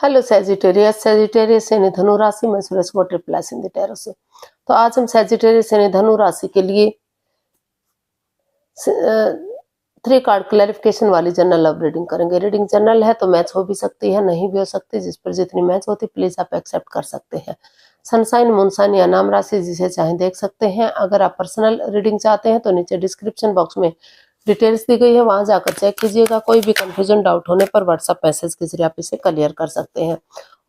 Hello Sagittarius यानी धनु राशि में सूरज को ट्रिपल इन द टैरो से। तो आज हम सेजिटेरियस यानी धनु राशि के लिए 3 कार्ड क्लैरिफिकेशन वाली जनरल लव रीडिंग करेंगे। रीडिंग जनरल है तो मैच हो भी सकती है, नहीं भी हो सकती। जिस पर जितनी मैच होती प्लीज आप एक्सेप्ट कर सकते हैं। सनसाइन, मूनसाइन या नाम राशि जिसे चाहे देख सकते हैं। अगर आप पर्सनल रीडिंग चाहते हैं तो नीचे डिस्क्रिप्शन बॉक्स में डिटेल्स दी गई है, वहां जाकर चेक कीजिएगा। कोई भी कंफ्यूजन डाउट होने पर व्हाट्सएप मैसेज के जरिए आप इसे क्लियर कर सकते हैं।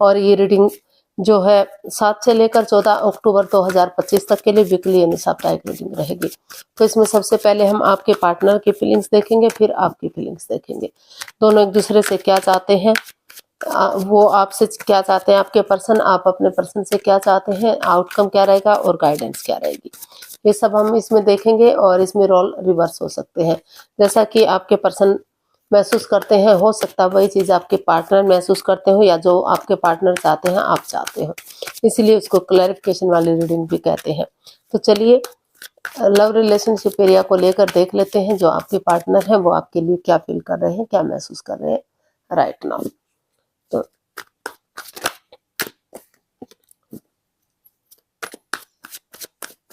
और ये रीडिंग जो है 7 से लेकर 14 अक्टूबर 2025 तक के लिए वीकली यानी साप्ताहिक रीडिंग रहेगी। तो इसमें सबसे पहले हम आपके पार्टनर की फीलिंग्स देखेंगे, फिर आपकी फीलिंग्स देखेंगे। दोनों एक दूसरे से क्या चाहते हैं, वो आपसे क्या चाहते हैं, आपके पर्सन, आप अपने पर्सन से क्या चाहते हैं, आउटकम क्या रहेगा और गाइडेंस क्या रहेगी, ये सब हम इसमें देखेंगे। और इसमें रोल रिवर्स हो सकते हैं। जैसा कि आपके पर्सन महसूस करते हैं, हो सकता है वही चीज आपके पार्टनर महसूस करते हो, या जो आपके पार्टनर चाहते हैं आप चाहते हो। इसलिए उसको क्लैरिफिकेशन वाली रीडिंग भी कहते हैं। तो चलिए लव रिलेशनशिप एरिया को लेकर देख लेते हैं। जो आपके पार्टनर हैं वो आपके लिए क्या फील कर रहे हैं, क्या महसूस कर रहे हैं राइट नाउ। तो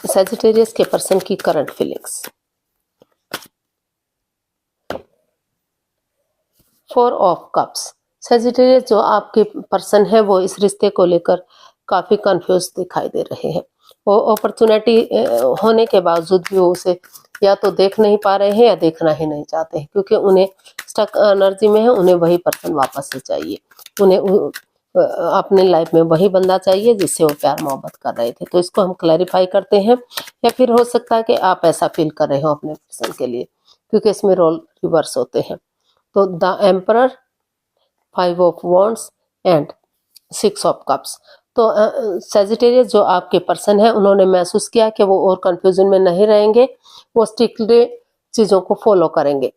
सेजिटेरियस के पर्सन की current feelings. 4 of cups. Sagittarius जो आपके पर्सन है वो इस रिश्ते को लेकर काफी कंफ्यूज दिखाई दे रहे हैं। वो अपॉर्चुनिटी होने के बावजूद भी वो उसे या तो देख नहीं पा रहे हैं या देखना ही नहीं चाहते हैं, क्योंकि उन्हें स्टक एनर्जी में है। उन्हें वही पर्सन वापस से चाहिए, उन्हें अपने लाइफ में वही बंदा चाहिए जिससे वो प्यार मोहब्बत कर रहे थे। तो इसको हम क्लैरिफाई करते हैं। या फिर हो सकता है कि आप ऐसा फील कर रहे हो अपने पर्सन के लिए, क्योंकि इसमें रोल रिवर्स होते हैं। तो the emperor, 5 of wands and 6 of cups. तो सेजिटेरियस जो आपके पर्सन है उन्होंने महसूस किया कि वो और कंफ्यूजन में नहीं रहेंगे, वो स्ट्रिक्टली चीजों को फॉलो करेंगे।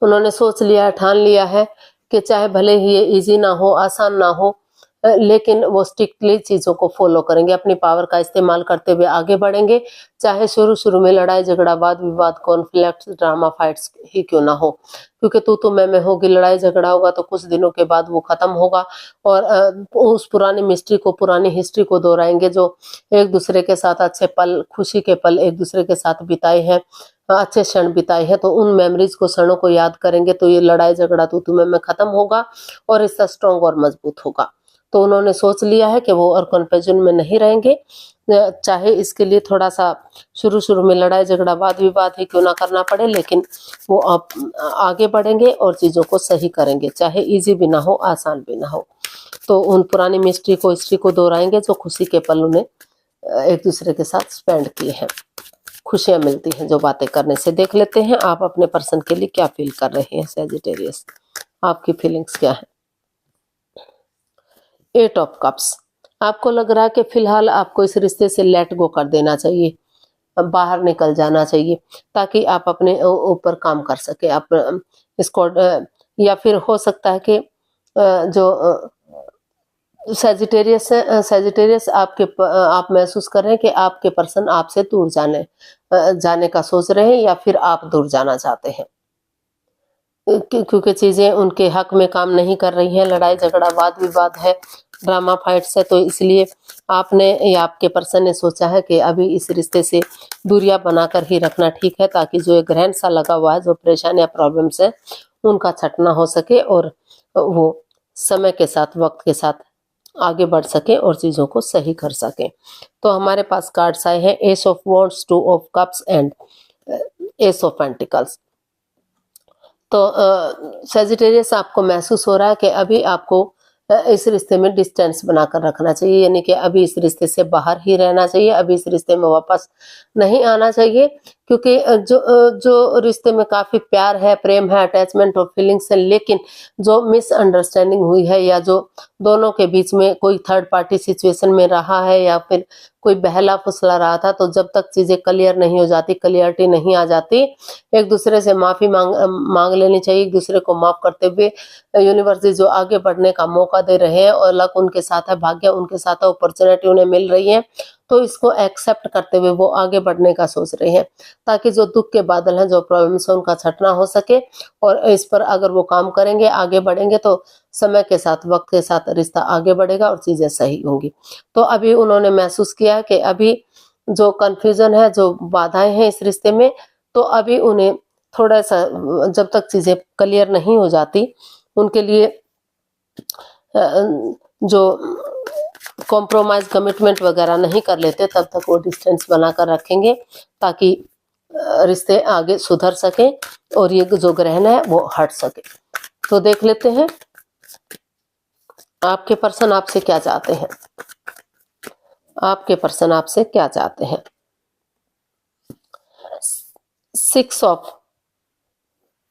उन्होंने सोच लिया, ठान लिया है कि चाहे भले ही ये इजी ना हो, आसान ना हो, लेकिन वो स्ट्रिक्टली चीजों को फॉलो करेंगे, अपनी पावर का इस्तेमाल करते हुए आगे बढ़ेंगे। चाहे शुरू में लड़ाई झगड़ा, वाद विवाद, कॉन्फ्लिक्ट, ड्रामा, फाइट्स ही क्यों ना हो, क्योंकि तू मैं होगी, लड़ाई झगड़ा होगा तो कुछ दिनों के बाद वो खत्म होगा। और उस पुरानी मिस्ट्री को, पुरानी हिस्ट्री को दोहराएंगे। जो एक दूसरे के साथ अच्छे पल, खुशी के पल एक दूसरे के साथ बिताए हैं, अच्छे क्षण बिताए हैं, तो उन मेमोरीज को, क्षणों को याद करेंगे। तो ये लड़ाई झगड़ा तू मैं खत्म होगा और इसका स्ट्रॉन्ग और मजबूत होगा। तो उन्होंने सोच लिया है कि वो और कंफ्यूजन में नहीं रहेंगे। चाहे इसके लिए थोड़ा सा शुरू में लड़ाई झगड़ा, वाद विवाद ही क्यों ना करना पड़े, लेकिन वो आगे बढ़ेंगे और चीजों को सही करेंगे, चाहे इजी भी ना हो, आसान भी ना हो। तो उन पुरानी मिस्ट्री को, हिस्ट्री को दोहराएंगे जो खुशी के पल उन्हें एक दूसरे के साथ स्पेंड किए हैं। खुशियां मिलती हैं जो बातें करने से। देख लेते हैं आप अपने पर्सन के लिए क्या फील कर रहे हैं सेजिटेरियस, आपकी फीलिंग्स क्या है। 8 ऑफ कप्स। आपको लग रहा है कि फिलहाल आपको इस रिश्ते से लेट गो कर देना चाहिए, बाहर निकल जाना चाहिए, ताकि आप अपने ऊपर काम कर सके। आप इसको या फिर हो सकता है कि जो सेजिटेरियस आप महसूस कर रहे हैं कि आपके पर्सन आपसे दूर जाने का सोच रहे हैं, या फिर आप दूर जाना चाहते हैं, क्योंकि चीजें उनके हक में काम नहीं कर रही हैं। लड़ाई झगड़ा, वाद विवाद है, ड्रामा फाइट्स है। तो इसलिए आपने या आपके पर्सन ने सोचा है कि अभी इस रिश्ते से दूरियां बनाकर ही रखना ठीक है, ताकि जो एक ग्रहण सा लगा हुआ है, जो परेशानियां, प्रॉब्लम्स है, उनका छटना हो सके और वो समय के साथ, वक्त के साथ आगे बढ़ सके और चीजों को सही कर सके। तो हमारे पास कार्ड्स आए हैं, S of wands, 2 of cups and S of pentacles. तो सेजिटेरियस आपको महसूस हो रहा है कि अभी आपको इस रिश्ते में डिस्टेंस बनाकर रखना चाहिए, यानी कि अभी इस रिश्ते से बाहर ही रहना चाहिए, अभी इस रिश्ते में वापस नहीं आना चाहिए। क्योंकि जो रिश्ते में काफी प्यार है, प्रेम है, अटैचमेंट और फीलिंग्स है, लेकिन जो मिसअंडरस्टैंडिंग हुई है, या जो दोनों के बीच में कोई थर्ड पार्टी सिचुएशन में रहा है, या फिर कोई बहला फुसला रहा था, तो जब तक चीजें क्लियर नहीं हो जाती, क्लियरिटी नहीं आ जाती, एक दूसरे से माफी मांग लेनी चाहिए। एक दूसरे को माफ करते हुए यूनिवर्स जो आगे बढ़ने का मौका दे रहे हैं, और लक उनके साथ है, भाग्य उनके साथ है, अपॉर्चुनिटी उन्हें मिल रही है, तो इसको एक्सेप्ट करते हुए वो आगे बढ़ने का सोच रहे हैं, ताकि जो दुख के बादल हैं, जो प्रॉब्लम्स हैं, उनका छटना हो सके। और इस पर अगर वो काम करेंगे, आगे बढ़ेंगे, तो समय के साथ, वक्त के साथ रिश्ता आगे बढ़ेगा और चीजें सही होंगी। तो अभी उन्होंने महसूस किया कि अभी जो कंफ्यूजन है, जो बाधाएं हैं इस रिश्ते में, तो अभी उन्हें थोड़ा सा, जब तक चीजें क्लियर नहीं हो जाती, उनके लिए जो कॉम्प्रोमाइज कमिटमेंट वगैरह नहीं कर लेते, तब तक वो डिस्टेंस बनाकर रखेंगे, ताकि रिश्ते आगे सुधर सके और ये जो ग्रहण है वो हट सके। तो देख लेते हैं आपके पर्सन आपसे क्या चाहते हैं। आपके पर्सन आपसे क्या चाहते हैं। 6 ऑफ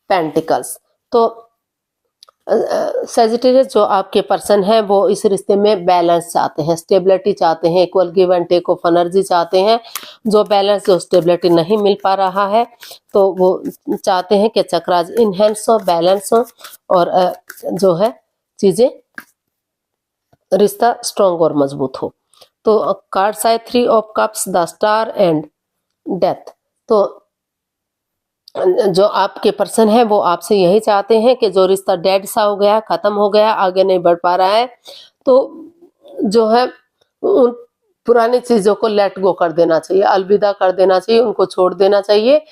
पेंटिकल्स। तो सेजिटेरियस जो आपके पर्सन है वो इस रिश्ते में बैलेंस चाहते हैं, स्टेबिलिटी चाहते हैं, equal give and take of energy चाहते हैं। जो बैलेंस, जो स्टेबिलिटी नहीं मिल पा रहा है, तो वो चाहते हैं कि चक्राज इनहेंस हो, बैलेंस हो, और जो है चीजें, रिश्ता स्ट्रॉन्ग और मजबूत हो। तो कार्ड्स आए 3 of cups, the star and death. तो जो आपके पर्सन है वो आपसे यही चाहते हैं कि जो रिश्ता डेड सा हो गया, खत्म हो गया, आगे नहीं बढ़ पा रहा है, तो जो है उन पुरानी चीजों को लेट गो कर देना चाहिए, अलविदा कर देना चाहिए, उनको छोड़ देना चाहिए,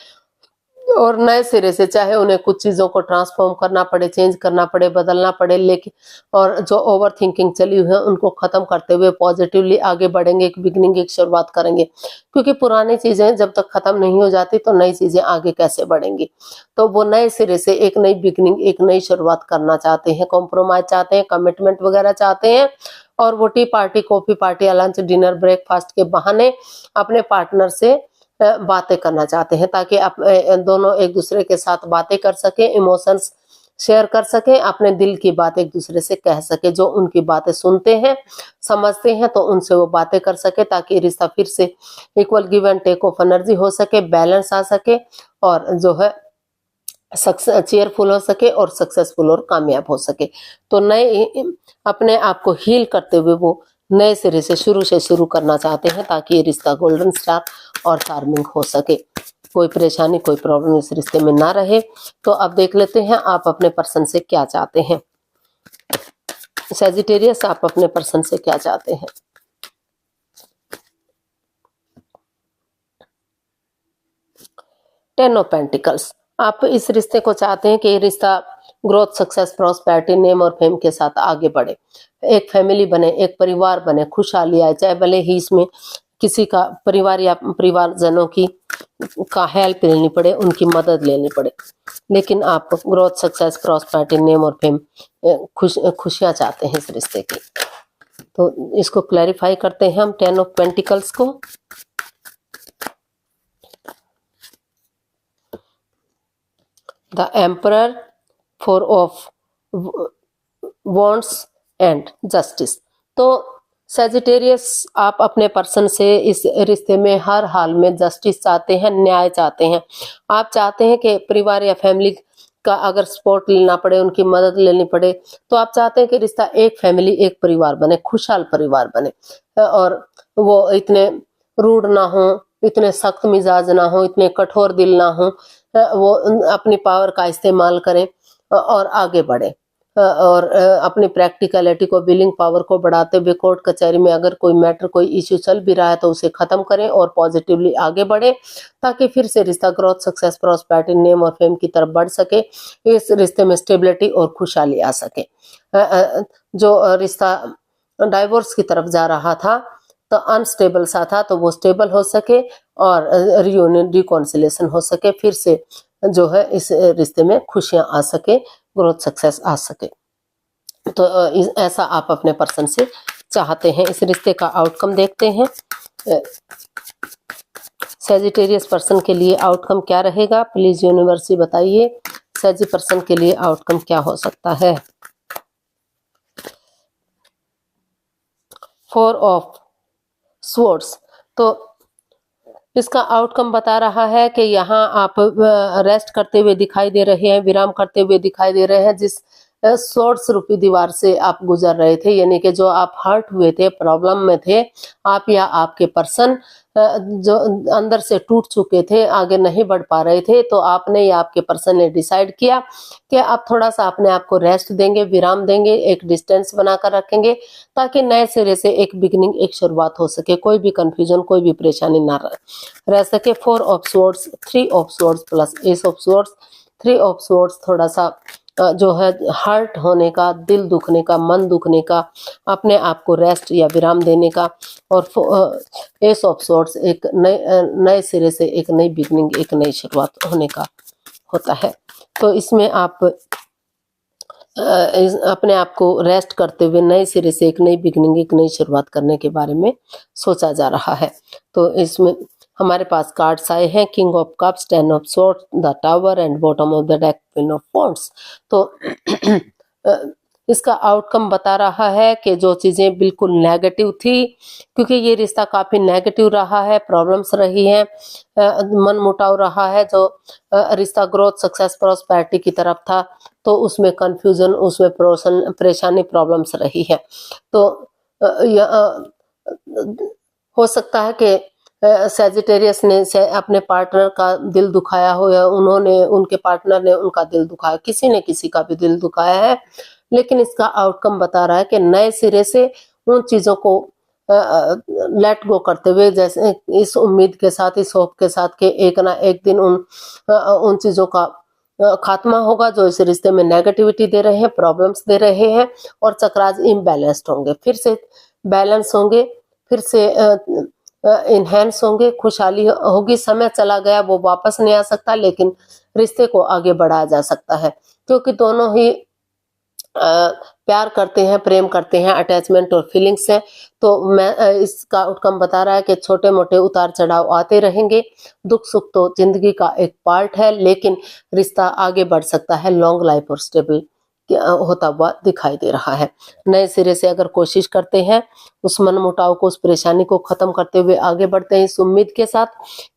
और नए सिरे से, चाहे उन्हें कुछ चीजों को ट्रांसफॉर्म करना पड़े, चेंज करना पड़े, बदलना पड़े, लेकिन और जो ओवर थिंकिंग चली हुई है उनको खत्म करते हुए पॉजिटिवली आगे बढ़ेंगे, एक बिगनिंग, एक शुरुआत करेंगे। क्योंकि पुरानी चीजें जब तक खत्म नहीं हो जाती तो नई चीजें आगे कैसे बढ़ेंगी। तो वो नए सिरे से एक नई बिगनिंग, एक नई शुरुआत करना चाहते हैं, कॉम्प्रोमाइज चाहते हैं, कमिटमेंट वगैरह चाहते हैं। और वो टी पार्टी, कॉफी पार्टी या लंच, डिनर, ब्रेकफास्ट के बहाने अपने पार्टनर से बातें करना चाहते हैं, ताकि आप दोनों एक दूसरे के साथ बातें कर सकें, इमोशंस शेयर कर सकें, अपने दिल की बात एक दूसरे से कह सके। जो उनकी बातें सुनते हैं, समझते हैं, तो उनसे वो बातें कर सके, ताकि रिश्ता फिर से equal give and take of energy हो सके, बैलेंस आ सके, और जो है चेयरफुल हो सके, और सक्सेसफुल और कामयाब हो सके। तो नए अपने आप को हील करते हुए वो नए सिरे से शुरू करना चाहते हैं, ताकि ये रिश्ता गोल्डन स्टार और चार्मिंग हो सके, कोई परेशानी, कोई प्रॉब्लम इस रिश्ते में ना रहे। तो अब देख लेते हैं आप अपने पर्सन से क्या चाहते हैं। सेजिटेरियस, आप अपने पर्सन से क्या चाहते हैं। Ten of pentacles. आप इस रिश्ते को चाहते हैं कि ये रिश्ता ग्रोथ, सक्सेस, प्रॉस्पेरिटी, नेम और फेम के साथ आगे बढ़े, एक फैमिली बने, एक परिवार बने, खुशहाली आए, चाहे भले ही इसमें किसी का परिवार या परिवारजनों की का हेल्प लेनी पड़े, उनकी मदद लेनी पड़े, लेकिन आप ग्रोथ, सक्सेस, प्रॉस्पेरिटी, नेम और फेम, खुशियां चाहते हैं इस रिश्ते की। तो इसको क्लैरिफाई करते हैं हम 10 ऑफ पेंटिकल्स को। The emperor, 4 of wands and justice. तो सेजिटेरियस, आप अपने पर्सन से इस रिश्ते में हर हाल में जस्टिस चाहते हैं, न्याय चाहते हैं। आप चाहते हैं कि परिवार या फैमिली का अगर सपोर्ट लेना पड़े, उनकी मदद लेनी पड़े, तो आप चाहते हैं कि रिश्ता एक फैमिली, एक परिवार बने, खुशहाल परिवार बने, और वो इतने रूड ना हो, इतने सख्त मिजाज ना हो, इतने कठोर दिल ना हो, वो अपनी पावर का इस्तेमाल करें और आगे बढ़े, और अपनी प्रैक्टिकलिटी को, बिलिंग पावर को बढ़ाते हुए कोर्ट कचहरी में अगर कोई मैटर, कोई इश्यू चल भी रहा है तो उसे खत्म करें और पॉजिटिवली आगे बढ़े, ताकि फिर से रिश्ता ग्रोथ, सक्सेस, प्रॉस्पेरिटी, नेम और फेम की तरफ बढ़ सके, इस रिश्ते में स्टेबिलिटी और खुशहाली आ सके। जो रिश्ता डाइवोर्स की तरफ जा रहा था, तो अनस्टेबल सा था, तो वो स्टेबल हो सके और रियूनियन, रिकॉन्सिलेशन हो सके, फिर से जो है इस रिश्ते में खुशियां आ सके, ग्रोथ, सक्सेस आ सके। तो ऐसा आप अपने पर्सन से चाहते हैं। इस रिश्ते का आउटकम देखते हैं। सेजिटेरियस पर्सन के लिए आउटकम क्या रहेगा, प्लीज यूनिवर्सिटी बताइए। सेजी पर्सन के लिए आउटकम क्या हो सकता है। 4 ऑफ स्वॉर्ड्स। तो इसका आउटकम बता रहा है कि यहाँ आप रेस्ट करते हुए दिखाई दे रहे हैं, विराम करते हुए दिखाई दे रहे हैं, जिस सोर्स रूपी दीवार से आप गुजर रहे थे, यानी कि जो आप हर्ट हुए थे, प्रॉब्लम में थे आप या आपके पर्सन जो अंदर से टूट चुके थे, आगे नहीं बढ़ पा रहे थे, तो आपने या आपके पर्सन ने डिसाइड किया कि आप थोड़ा सा अपने आप को रेस्ट देंगे, विराम देंगे, एक डिस्टेंस बनाकर रखेंगे ताकि नए सिरे से एक बिगिनिंग, एक शुरुआत हो सके, कोई भी कंफ्यूजन, कोई भी परेशानी ना रह सके। 4 of swords, 3 of swords plus S of swords. 3 of swords थोड़ा सा जो है हर्ट होने का, दिल दुखने का, मन दुखने का, अपने आप को रेस्ट या विराम देने का, और एस ऑफ स्वॉर्ड्स एक नए सिरे से एक नई बिगनिंग, एक नई शुरुआत होने का होता है। तो इसमें आप अपने आप को रेस्ट करते हुए नए सिरे से एक नई बिगनिंग, एक नई शुरुआत करने के बारे में सोचा जा रहा है। तो इसमें हमारे पास कार्ड्स आए हैं, king of cups, 10 of swords, the tower and bottom of the deck queen of wands. तो इसका आउटकम बता रहा है कि जो चीज़ें बिल्कुल नेगेटिव थी, क्योंकि ये रिश्ता काफ़ी नेगेटिव रहा है, प्रॉब्लम्स रही हैं, मन मुटाव रहा है, जो रिश्ता ग्रोथ, सक्सेस, प्रॉस्पेरिटी की तरफ था, तो उसमें कंफ्यूजन, उसमें परेशानी, प्रॉब्लम्स रही है। तो हो सकता है कि सैजिटेरियस ने अपने पार्टनर का दिल दुखाया हो, या उन्होंने, उनके पार्टनर ने उनका दिल दुखाया, किसी ने किसी का भी दिल दुखाया है, लेकिन इसका आउटकम बता रहा है कि नए सिरे से उन चीज़ों को लेट गो करते हुए, जैसे इस उम्मीद के साथ, इस होप के साथ कि एक ना एक दिन उन चीज़ों का खात्मा होगा जो इस रिश्ते में नेगेटिविटी दे रहे हैं, प्रॉब्लम्स दे रहे हैं, और चक्रास इम्बैलेंस्ड होंगे, फिर से बैलेंस होंगे, फिर से इनहेंस होंगे, खुशहाली होगी। समय चला गया, वो वापस नहीं आ सकता, लेकिन रिश्ते को आगे बढ़ाया जा सकता है, क्योंकि दोनों ही प्यार करते हैं, प्रेम करते हैं, अटैचमेंट और फीलिंग्स है। तो मैं इसका आउटकम बता रहा है कि छोटे मोटे उतार चढ़ाव आते रहेंगे, दुख सुख तो जिंदगी का एक पार्ट है, लेकिन रिश्ता आगे बढ़ सकता है, लॉन्ग लाइफ और स्टेबल होता हुआ दिखाई दे रहा है। नए सिरे से अगर कोशिश करते हैं, उस मन मुटाव को, उस परेशानी को खत्म करते हुए आगे बढ़ते हैं, इस उम्मीद के साथ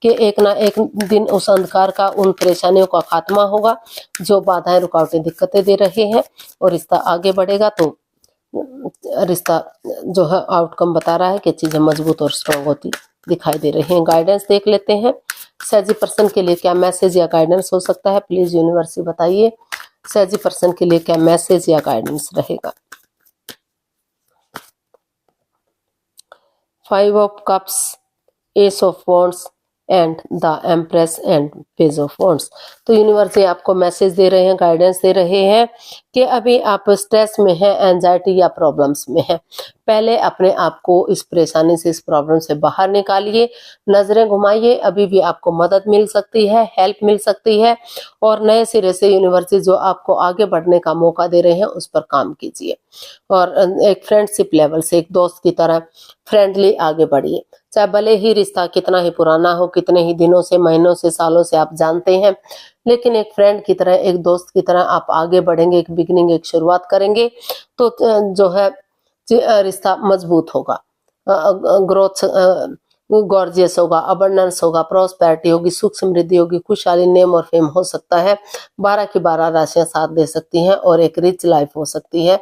कि एक ना एक दिन उस अंधकार का, उन परेशानियों का खात्मा होगा जो बाधाएं, रुकावटें, दिक्कतें दे रहे हैं, और रिश्ता आगे बढ़ेगा। तो रिश्ता जो है आउटकम बता रहा है कि चीजें मजबूत और स्ट्रांग होती दिखाई दे रही हैं। गाइडेंस देख लेते हैं, सैजी पर्सन के लिए क्या मैसेज या गाइडेंस हो सकता है, प्लीज यूनिवर्स बताइए सैजी पर्सन के लिए क्या मैसेज या गाइडेंस रहेगा। 5 of cups, S of wands and the empress and page of wands. तो यूनिवर्स आपको मैसेज दे रहे हैं, गाइडेंस दे रहे हैं कि अभी आप स्ट्रेस में हैं, एंजाइटी या प्रॉब्लम्स में हैं। पहले अपने आप को इस परेशानी से, इस प्रॉब्लम से बाहर निकालिए, नजरें घुमाइए, अभी भी आपको मदद मिल सकती है, हेल्प मिल सकती है, और नए सिरे से यूनिवर्स जो आपको आगे बढ़ने का मौका दे रहे हैं उस पर काम कीजिए, और एक फ्रेंडशिप लेवल से, एक दोस्त की तरह फ्रेंडली आगे बढ़िए। चाहे भले ही रिश्ता कितना ही पुराना हो, कितने ही दिनों से, महीनों से, सालों से आप जानते हैं, लेकिन एक फ्रेंड की तरह, एक दोस्त की तरह आप आगे बढ़ेंगे, एक बिगिनिंग, एक शुरुआत करेंगे, तो जो है रिश्ता मजबूत होगा, ग्रोथ गॉर्जियस होगा, अबंडेंस होगा, प्रॉस्पेरिटी होगी, सुख समृद्धि होगी, खुशहाली, नेम और फेम हो सकता है। 12 की 12 राशियां साथ दे सकती हैं, और एक रिच लाइफ हो सकती है,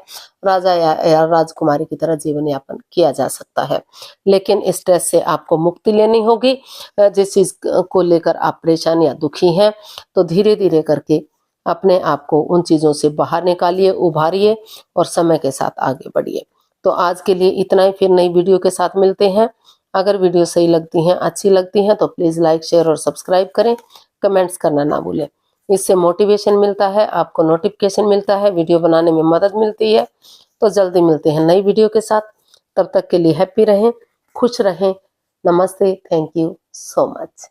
राजा या राजकुमारी की तरह जीवन यापन किया जा सकता है। लेकिन स्ट्रेस से आपको मुक्ति लेनी होगी, जिस चीज को लेकर आप परेशान या दुखी हैं, तो धीरे धीरे करके अपने आप को उन चीजों से बाहर निकालिए, उभारिए, और समय के साथ आगे बढ़िए। तो आज के लिए इतना ही, फिर नई वीडियो के साथ मिलते हैं। अगर वीडियो सही लगती हैं, अच्छी लगती हैं, तो प्लीज लाइक, शेयर और सब्सक्राइब करें, कमेंट्स करना ना भूलें। इससे मोटिवेशन मिलता है, आपको नोटिफिकेशन मिलता है, वीडियो बनाने में मदद मिलती है। तो जल्दी मिलते हैं नई वीडियो के साथ, तब तक के लिए हैप्पी रहें, खुश रहें। नमस्ते, थैंक यू सो मच।